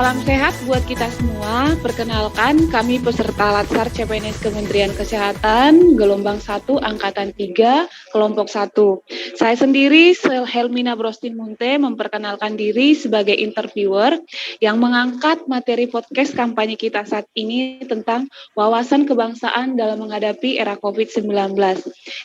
Salam sehat buat kita semua. Perkenalkan, kami peserta Latsar CPNS Kementerian Kesehatan, gelombang 1, Angkatan 3, kelompok 1. Saya sendiri, Helmina Brostin Munte, memperkenalkan diri sebagai interviewer yang mengangkat materi podcast kampanye kita saat ini tentang wawasan kebangsaan dalam menghadapi era COVID-19.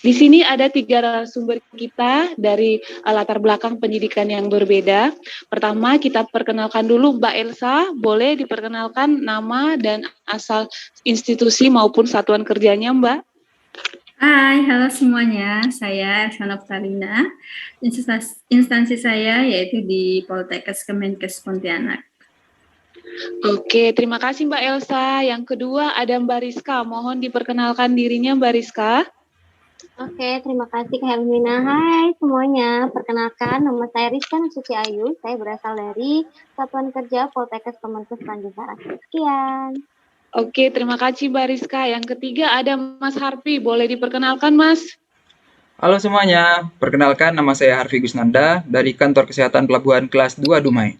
Di sini ada 3 narasumber kita dari latar belakang pendidikan yang berbeda. Pertama, kita perkenalkan dulu Mbak Elsa, boleh diperkenalkan nama dan asal institusi maupun satuan kerjanya, Mbak? Hai, halo semuanya. Saya Elsa Noftalina. Instansi saya yaitu di Poltekkes Kemenkes Pontianak. Oke, terima kasih Mbak Elsa. Yang kedua ada Mbak Rizka. Mohon diperkenalkan dirinya, Mbak Rizka. Oke, terima kasih Kak Helmina. Hai semuanya, perkenalkan nama saya Rizka Nasuci Ayu. Saya berasal dari Satuan Kerja Poltekkes Kemenkes Tanjung Karang. Sekian. Oke, terima kasih Mbak Rizka. Yang ketiga ada Mas Harfi. Boleh diperkenalkan, Mas? Halo semuanya, perkenalkan nama saya Harfi Gusnanda dari Kantor Kesehatan Pelabuhan Kelas 2 Dumai.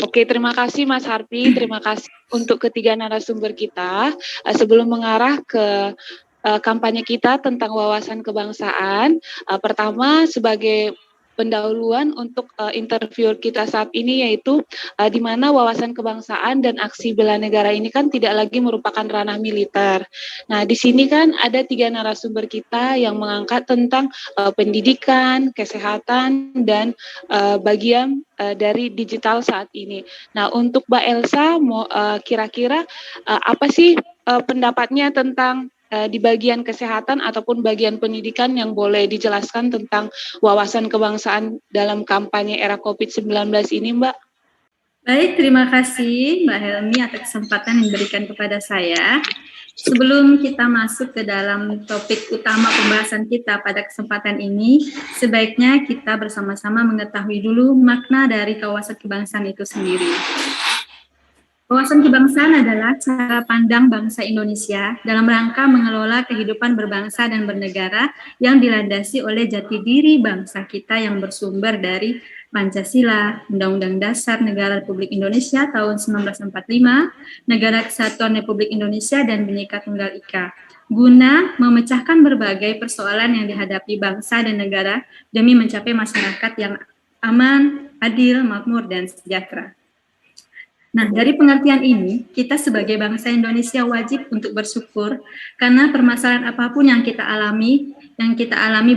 Oke, terima kasih Mas Harfi. Terima kasih untuk ketiga narasumber kita. Sebelum mengarah ke kampanye kita tentang wawasan kebangsaan, pertama sebagai pendahuluan untuk interview kita saat ini, yaitu di mana wawasan kebangsaan dan aksi bela negara ini kan tidak lagi merupakan ranah militer. Nah, di sini kan ada 3 narasumber kita yang mengangkat tentang pendidikan, kesehatan, dan bagian dari digital saat ini. Nah, untuk Mbak Elsa, kira-kira apa sih pendapatnya tentang di bagian kesehatan ataupun bagian pendidikan yang boleh dijelaskan tentang wawasan kebangsaan dalam kampanye era COVID-19 ini, Mbak? Baik, terima kasih Mbak Helmi atas kesempatan yang diberikan kepada saya. Sebelum kita masuk ke dalam topik utama pembahasan kita pada kesempatan ini, sebaiknya kita bersama-sama mengetahui dulu makna dari wawasan kebangsaan itu sendiri. Wawasan kebangsaan adalah cara pandang bangsa Indonesia dalam rangka mengelola kehidupan berbangsa dan bernegara yang dilandasi oleh jati diri bangsa kita yang bersumber dari Pancasila, Undang-Undang Dasar Negara Republik Indonesia tahun 1945, Negara Kesatuan Republik Indonesia, dan Bhinneka Tunggal Ika, guna memecahkan berbagai persoalan yang dihadapi bangsa dan negara demi mencapai masyarakat yang aman, adil, makmur, dan sejahtera. Nah, dari pengertian ini, kita sebagai bangsa Indonesia wajib untuk bersyukur karena permasalahan apapun yang kita alami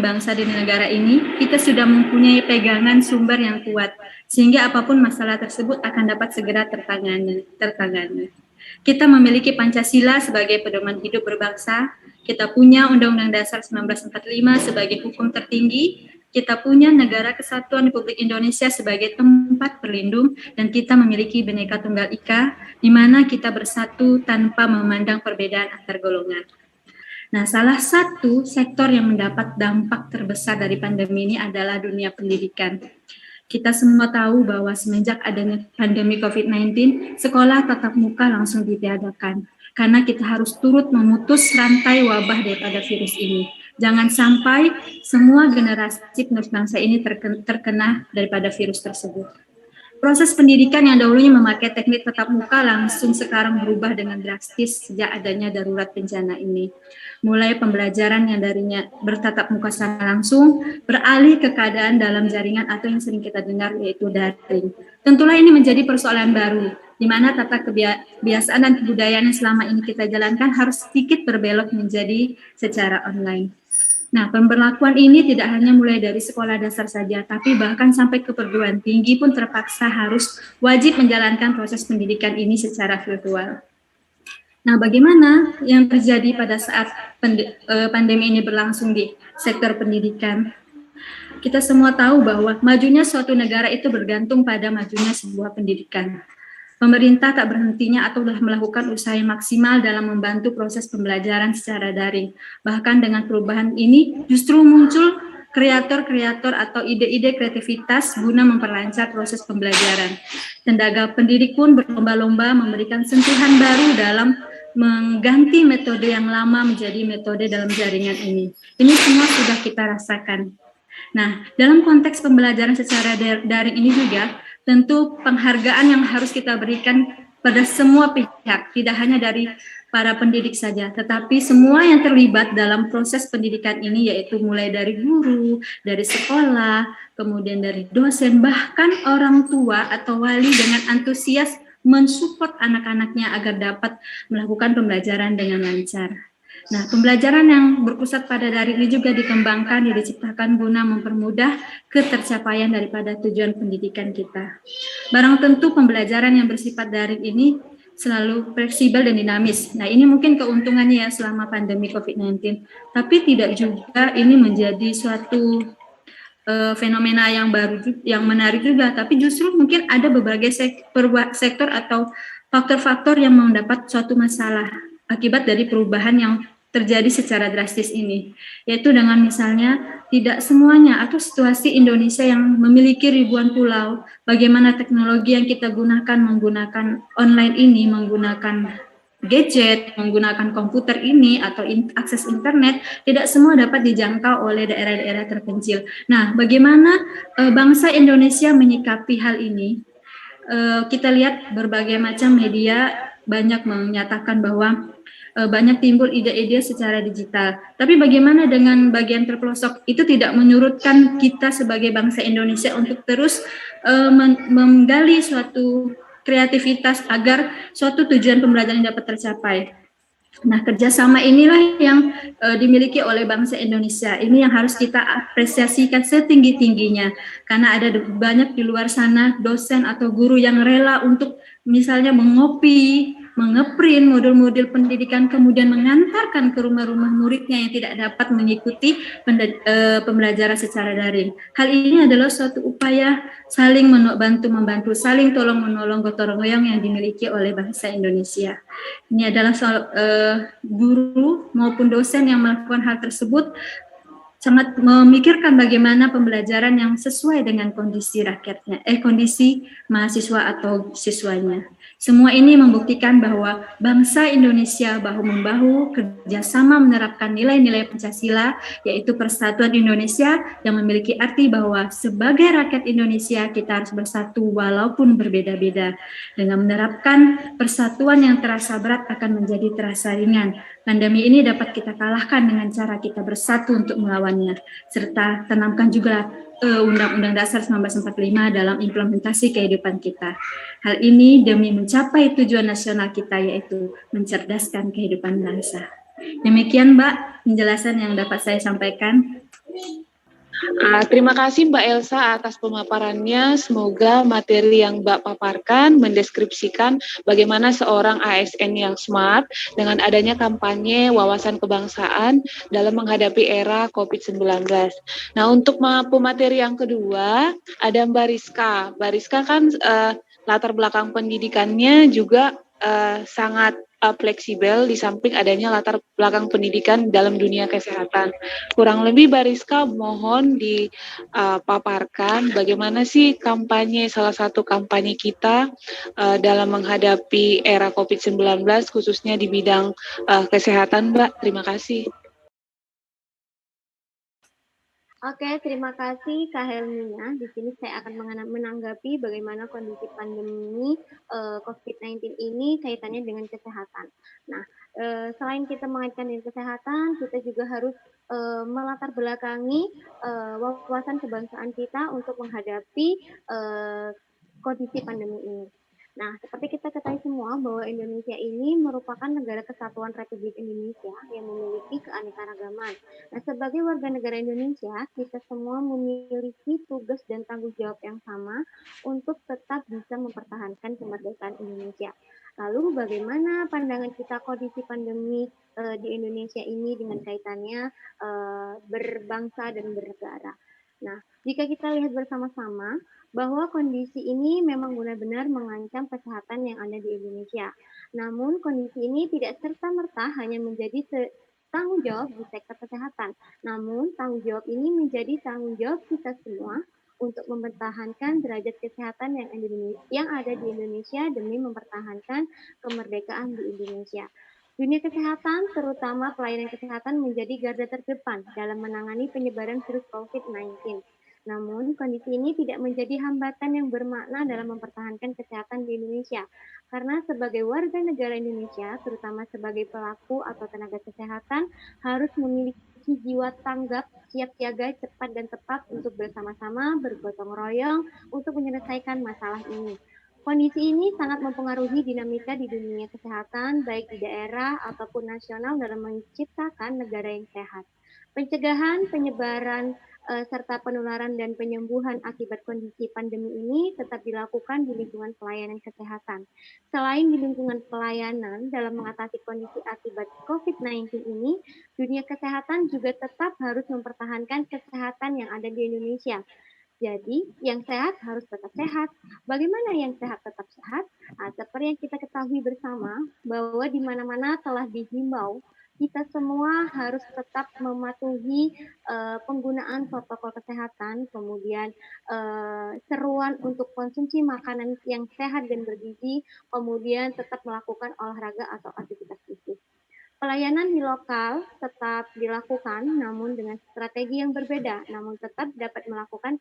bangsa dan negara ini, kita sudah mempunyai pegangan sumber yang kuat, sehingga apapun masalah tersebut akan dapat segera tertangani. Kita memiliki Pancasila sebagai pedoman hidup berbangsa, kita punya Undang-Undang Dasar 1945 sebagai hukum tertinggi, kita punya Negara Kesatuan Republik Indonesia sebagai tempat berlindung, dan kita memiliki Bhinneka Tunggal Ika, di mana kita bersatu tanpa memandang perbedaan antar golongan. Nah, salah satu sektor yang mendapat dampak terbesar dari pandemi ini adalah dunia pendidikan. Kita semua tahu bahwa semenjak adanya pandemi COVID-19, sekolah tatap muka langsung ditiadakan, karena kita harus turut memutus rantai wabah daripada virus ini. Jangan sampai semua generasi penerus bangsa ini terkena daripada virus tersebut. Proses pendidikan yang dahulunya memakai teknik tatap muka langsung sekarang berubah dengan drastis sejak adanya darurat bencana ini. Mulai pembelajaran yang darinya bertatap muka secara langsung, beralih ke keadaan dalam jaringan atau yang sering kita dengar yaitu daring. Tentulah ini menjadi persoalan baru, di mana tata kebiasaan dan kebudayaan yang selama ini kita jalankan harus sedikit berbelok menjadi secara online. Nah, pemberlakuan ini tidak hanya mulai dari sekolah dasar saja, tapi bahkan sampai ke perguruan tinggi pun terpaksa harus wajib menjalankan proses pendidikan ini secara virtual. Nah, bagaimana yang terjadi pada saat pandemi ini berlangsung di sektor pendidikan? Kita semua tahu bahwa majunya suatu negara itu bergantung pada majunya sebuah pendidikan. Pemerintah tak berhentinya atau telah melakukan usaha yang maksimal dalam membantu proses pembelajaran secara daring. Bahkan dengan perubahan ini justru muncul kreator-kreator atau ide-ide kreativitas guna memperlancar proses pembelajaran. Tenaga pendidik pun berlomba-lomba memberikan sentuhan baru dalam mengganti metode yang lama menjadi metode dalam jaringan ini. Ini semua sudah kita rasakan. Nah, dalam konteks pembelajaran secara daring ini juga, tentu penghargaan yang harus kita berikan pada semua pihak, tidak hanya dari para pendidik saja, tetapi semua yang terlibat dalam proses pendidikan ini, yaitu mulai dari guru, dari sekolah, kemudian dari dosen, bahkan orang tua atau wali dengan antusias mensupport anak-anaknya agar dapat melakukan pembelajaran dengan lancar. Nah, pembelajaran yang berpusat pada daring ini juga dikembangkan, diciptakan guna mempermudah ketercapaian daripada tujuan pendidikan kita. Barang tentu pembelajaran yang bersifat daring ini selalu fleksibel dan dinamis. Nah, ini mungkin keuntungannya ya selama pandemi COVID-19. Tapi tidak juga ini menjadi suatu fenomena yang baru, yang menarik juga. Tapi justru mungkin ada berbagai sektor atau faktor-faktor yang mendapat suatu masalah akibat dari perubahan yang terjadi secara drastis ini, yaitu dengan misalnya tidak semuanya atau situasi Indonesia yang memiliki ribuan pulau, bagaimana teknologi yang kita gunakan menggunakan online ini, menggunakan gadget, menggunakan komputer ini atau akses internet, tidak semua dapat dijangkau oleh daerah-daerah terpencil. Nah, bagaimana bangsa Indonesia menyikapi hal ini? Kita lihat berbagai macam media banyak menyatakan bahwa banyak timbul ide-ide secara digital. Tapi bagaimana dengan bagian terpelosok? Itu tidak menyurutkan kita sebagai bangsa Indonesia untuk terus menggali suatu kreativitas agar suatu tujuan pembelajaran dapat tercapai. Nah, kerjasama inilah yang dimiliki oleh bangsa Indonesia. Ini yang harus kita apresiasikan setinggi-tingginya. Karena ada banyak di luar sana dosen atau guru yang rela untuk misalnya mengopi, mengeprint modul-modul pendidikan, kemudian mengantarkan ke rumah-rumah muridnya yang tidak dapat mengikuti pembelajaran secara daring. Hal ini adalah suatu upaya saling bantu-membantu, saling tolong-menolong, gotong royong yang dimiliki oleh bangsa Indonesia. Ini adalah soal guru maupun dosen yang melakukan hal tersebut sangat memikirkan bagaimana pembelajaran yang sesuai dengan kondisi rakyatnya, kondisi mahasiswa atau siswanya. Semua ini membuktikan bahwa bangsa Indonesia bahu-membahu kerjasama menerapkan nilai-nilai Pancasila, yaitu persatuan Indonesia yang memiliki arti bahwa sebagai rakyat Indonesia kita harus bersatu walaupun berbeda-beda. Dengan menerapkan persatuan yang terasa berat akan menjadi terasa ringan. Pandemi ini dapat kita kalahkan dengan cara kita bersatu untuk melawannya, serta tanamkan juga Undang-Undang Dasar 1945 dalam implementasi kehidupan kita. Hal ini demi mencapai tujuan nasional kita, yaitu mencerdaskan kehidupan bangsa. Demikian Mbak penjelasan yang dapat saya sampaikan. Terima kasih Mbak Elsa atas pemaparannya. Semoga materi yang Mbak paparkan mendeskripsikan bagaimana seorang ASN yang smart dengan adanya kampanye wawasan kebangsaan dalam menghadapi era COVID-19. Nah, untuk pemateri yang kedua, ada Mbak Rizka. Mbak Rizka kan latar belakang pendidikannya juga sangat fleksibel di samping adanya latar belakang pendidikan dalam dunia kesehatan. Kurang lebih Bariska mohon dipaparkan bagaimana sih kampanye, salah satu kampanye kita dalam menghadapi era COVID-19 khususnya di bidang kesehatan, Mbak. Terima kasih. Oke, terima kasih Kak Helmina. Di sini saya akan menanggapi bagaimana kondisi pandemi COVID-19 ini kaitannya dengan kesehatan. Nah, selain kita mengaitkan dengan kesehatan, kita juga harus melatar belakangi wawasan kebangsaan kita untuk menghadapi kondisi pandemi ini. Nah, seperti kita ketahui semua bahwa Indonesia ini merupakan negara kesatuan Republik Indonesia yang memiliki keanekaragaman. Nah, sebagai warga negara Indonesia, kita semua memiliki tugas dan tanggung jawab yang sama untuk tetap bisa mempertahankan kemerdekaan Indonesia. Lalu bagaimana pandangan kita kondisi pandemi di Indonesia ini dengan kaitannya berbangsa dan bernegara. Nah, jika kita lihat bersama-sama bahwa kondisi ini memang benar-benar mengancam kesehatan yang ada di Indonesia. Namun kondisi ini tidak serta-merta hanya menjadi tanggung jawab di sektor kesehatan. Namun tanggung jawab ini menjadi tanggung jawab kita semua untuk mempertahankan derajat kesehatan yang ada di Indonesia demi mempertahankan kemerdekaan di Indonesia. Dunia kesehatan, terutama pelayanan kesehatan, menjadi garda terdepan dalam menangani penyebaran virus COVID-19. Namun, kondisi ini tidak menjadi hambatan yang bermakna dalam mempertahankan kesehatan di Indonesia. Karena sebagai warga negara Indonesia, terutama sebagai pelaku atau tenaga kesehatan, harus memiliki jiwa tanggap, siap siaga, cepat dan tepat untuk bersama-sama bergotong royong untuk menyelesaikan masalah ini. Kondisi ini sangat mempengaruhi dinamika di dunia kesehatan, baik di daerah ataupun nasional dalam menciptakan negara yang sehat. Pencegahan, penyebaran, serta penularan dan penyembuhan akibat kondisi pandemi ini tetap dilakukan di lingkungan pelayanan kesehatan. Selain di lingkungan pelayanan dalam mengatasi kondisi akibat COVID-19 ini, dunia kesehatan juga tetap harus mempertahankan kesehatan yang ada di Indonesia. Jadi, yang sehat harus tetap sehat. Bagaimana yang sehat tetap sehat? Nah, seperti yang kita ketahui bersama, bahwa di mana-mana telah dihimbau, kita semua harus tetap mematuhi penggunaan protokol kesehatan, kemudian seruan untuk konsumsi makanan yang sehat dan bergizi, kemudian tetap melakukan olahraga atau aktivitas fisik. Pelayanan di lokal tetap dilakukan, namun dengan strategi yang berbeda, namun tetap dapat melakukan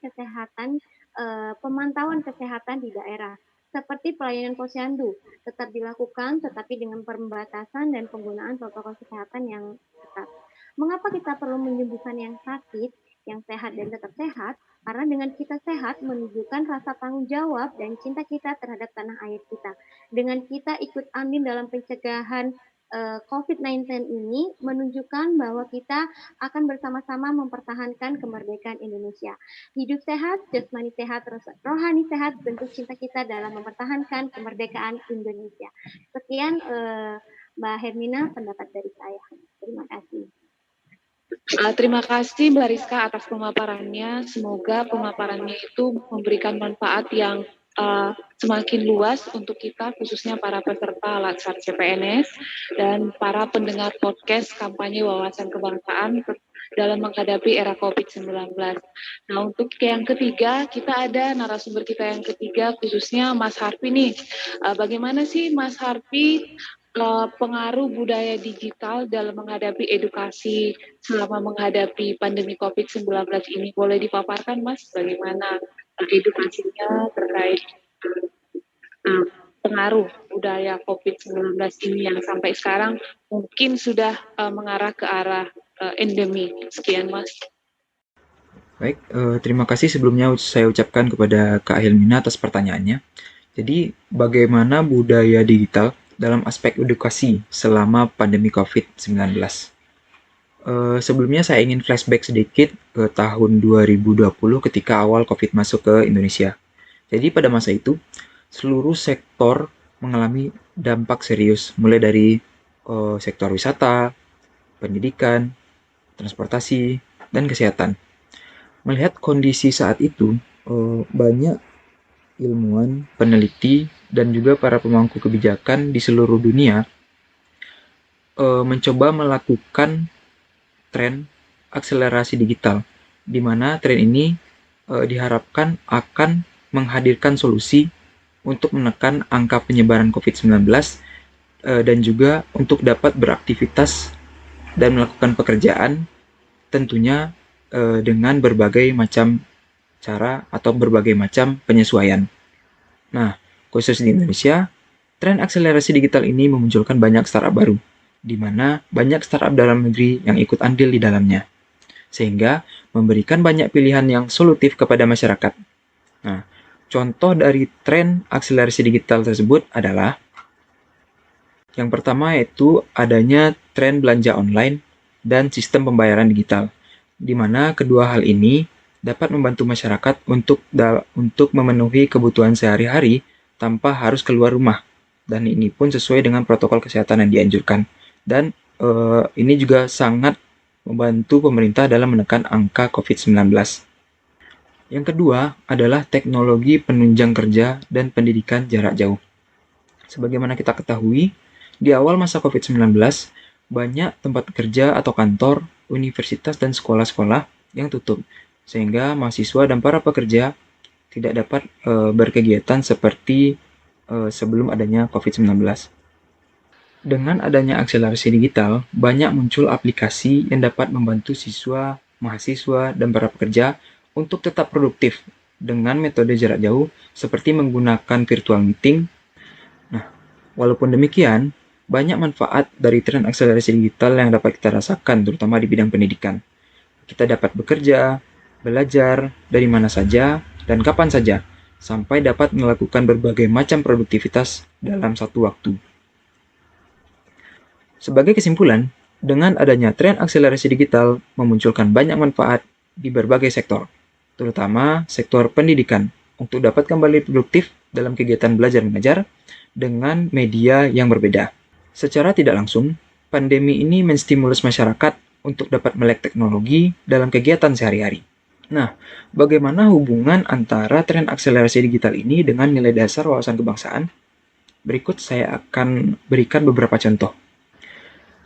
pemantauan kesehatan di daerah. Seperti pelayanan posyandu, tetap dilakukan, tetapi dengan pembatasan dan penggunaan protokol kesehatan yang ketat. Mengapa kita perlu menyembuhkan yang sakit, yang sehat dan tetap sehat? Karena dengan kita sehat menunjukkan rasa tanggung jawab dan cinta kita terhadap tanah air kita. Dengan kita ikut andil dalam pencegahan COVID-19 ini menunjukkan bahwa kita akan bersama-sama mempertahankan kemerdekaan Indonesia. Hidup sehat, jasmani sehat, rohani sehat, bentuk cinta kita dalam mempertahankan kemerdekaan Indonesia. Sekian Mbak Hermina, pendapat dari saya. Terima kasih. Terima kasih Mbak Rizka atas pemaparannya. Semoga pemaparannya itu memberikan manfaat yang semakin luas untuk kita, khususnya para peserta Latsar CPNS dan para pendengar podcast kampanye wawasan kebangsaan dalam menghadapi era COVID-19. Nah, untuk yang ketiga, kita ada narasumber kita yang ketiga, khususnya Mas Harfi nih. Bagaimana sih Mas Harfi pengaruh budaya digital dalam menghadapi edukasi selama menghadapi pandemi COVID-19 ini? Boleh dipaparkan Mas, bagaimana edukasinya terkait pengaruh budaya COVID-19 ini yang sampai sekarang mungkin sudah mengarah ke arah endemi. Sekian Mas. Baik, terima kasih sebelumnya saya ucapkan kepada Kak Helmina atas pertanyaannya. Jadi, bagaimana budaya digital dalam aspek edukasi selama pandemi COVID-19? Sebelumnya saya ingin flashback sedikit ke tahun 2020 ketika awal COVID masuk ke Indonesia. Jadi pada masa itu, seluruh sektor mengalami dampak serius, mulai dari sektor wisata, pendidikan, transportasi, dan kesehatan. Melihat kondisi saat itu, banyak ilmuwan, peneliti, dan juga para pemangku kebijakan di seluruh dunia mencoba melakukan tren akselerasi digital, di mana tren ini diharapkan akan menghadirkan solusi untuk menekan angka penyebaran COVID-19 dan juga untuk dapat beraktivitas dan melakukan pekerjaan tentunya dengan berbagai macam cara atau berbagai macam penyesuaian. Nah, khusus di Indonesia, tren akselerasi digital ini memunculkan banyak startup baru, di mana banyak startup dalam negeri yang ikut andil di dalamnya, sehingga memberikan banyak pilihan yang solutif kepada masyarakat. Nah, contoh dari tren akselerasi digital tersebut adalah yang pertama yaitu adanya tren belanja online dan sistem pembayaran digital, di mana kedua hal ini dapat membantu masyarakat untuk memenuhi kebutuhan sehari-hari tanpa harus keluar rumah, dan ini pun sesuai dengan protokol kesehatan yang dianjurkan. Dan ini juga sangat membantu pemerintah dalam menekan angka COVID-19. Yang kedua adalah teknologi penunjang kerja dan pendidikan jarak jauh. Sebagaimana kita ketahui, di awal masa COVID-19, banyak tempat kerja atau kantor, universitas, dan sekolah-sekolah yang tutup, sehingga mahasiswa dan para pekerja tidak dapat berkegiatan seperti sebelum adanya COVID-19. Dengan adanya akselerasi digital, banyak muncul aplikasi yang dapat membantu siswa, mahasiswa, dan para pekerja untuk tetap produktif dengan metode jarak jauh seperti menggunakan virtual meeting. Nah, walaupun demikian, banyak manfaat dari tren akselerasi digital yang dapat kita rasakan, terutama di bidang pendidikan. Kita dapat bekerja, belajar dari mana saja dan kapan saja, sampai dapat melakukan berbagai macam produktivitas dalam satu waktu. Sebagai kesimpulan, dengan adanya tren akselerasi digital memunculkan banyak manfaat di berbagai sektor, terutama sektor pendidikan, untuk dapat kembali produktif dalam kegiatan belajar mengajar dengan media yang berbeda. Secara tidak langsung, pandemi ini menstimulus masyarakat untuk dapat melek teknologi dalam kegiatan sehari-hari. Nah, bagaimana hubungan antara tren akselerasi digital ini dengan nilai dasar wawasan kebangsaan? Berikut saya akan berikan beberapa contoh.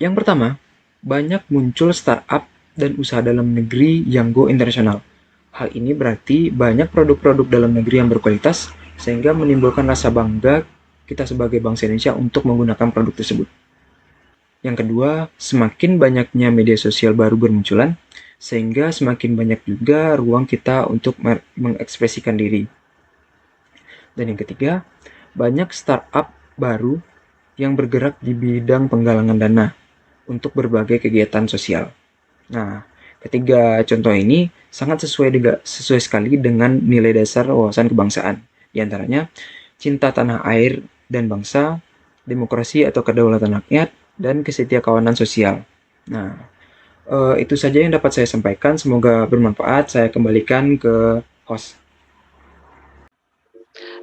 Yang pertama, banyak muncul startup dan usaha dalam negeri yang go internasional. Hal ini berarti banyak produk-produk dalam negeri yang berkualitas, sehingga menimbulkan rasa bangga kita sebagai bangsa Indonesia untuk menggunakan produk tersebut. Yang kedua, semakin banyaknya media sosial baru bermunculan, sehingga semakin banyak juga ruang kita untuk mengekspresikan diri. Dan yang ketiga, banyak startup baru yang bergerak di bidang penggalangan dana untuk berbagai kegiatan sosial. Nah, ketiga contoh ini sangat sesuai sekali dengan nilai dasar wawasan kebangsaan. Di antaranya, cinta tanah air dan bangsa, demokrasi atau kedaulatan rakyat, dan kesetiakawanan sosial. Nah, itu saja yang dapat saya sampaikan. Semoga bermanfaat. Saya kembalikan ke host.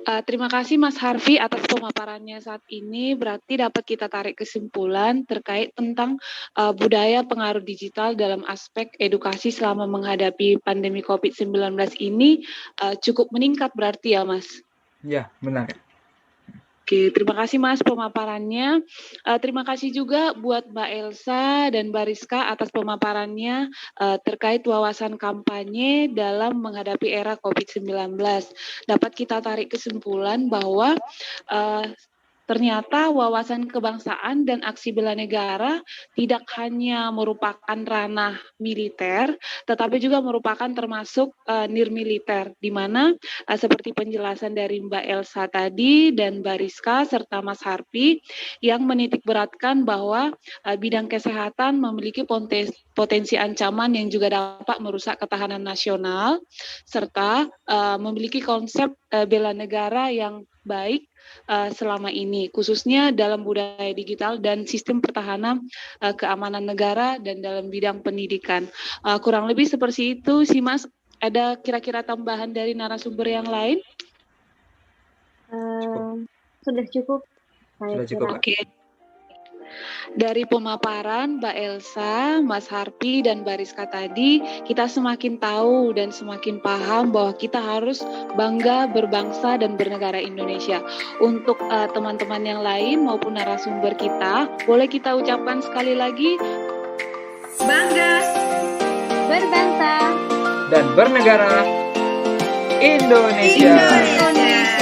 Terima kasih Mas Harvey atas pemaparannya saat ini. Berarti dapat kita tarik kesimpulan terkait tentang budaya pengaruh digital dalam aspek edukasi selama menghadapi pandemi COVID-19 ini cukup meningkat berarti ya Mas? Ya, benar. Oke, terima kasih Mas pemaparannya. Terima kasih juga buat Mbak Elsa dan Mbak Rizka atas pemaparannya terkait wawasan kampanye dalam menghadapi era COVID-19. Dapat kita tarik kesimpulan bahwa ternyata wawasan kebangsaan dan aksi bela negara tidak hanya merupakan ranah militer, tetapi juga merupakan termasuk nirmiliter, di mana seperti penjelasan dari Mbak Elsa tadi dan Mbak Rizka serta Mas Harpi yang menitikberatkan bahwa bidang kesehatan memiliki potensi ancaman yang juga dapat merusak ketahanan nasional, serta memiliki konsep bela negara yang baik selama ini, khususnya dalam budaya digital dan sistem pertahanan keamanan negara dan dalam bidang pendidikan. Kurang lebih seperti itu sih Mas. Ada kira-kira tambahan dari narasumber yang lain? Sudah cukup. Sudah cukup, Pak. Oke. Dari pemaparan Mbak Elsa, Mas Harpi, dan Mbak Rizka tadi, kita semakin tahu dan semakin paham bahwa kita harus bangga berbangsa dan bernegara Indonesia. Untuk teman-teman yang lain maupun narasumber kita, boleh kita ucapkan sekali lagi, Bangga Berbangsa Dan bernegara Indonesia. Indonesia.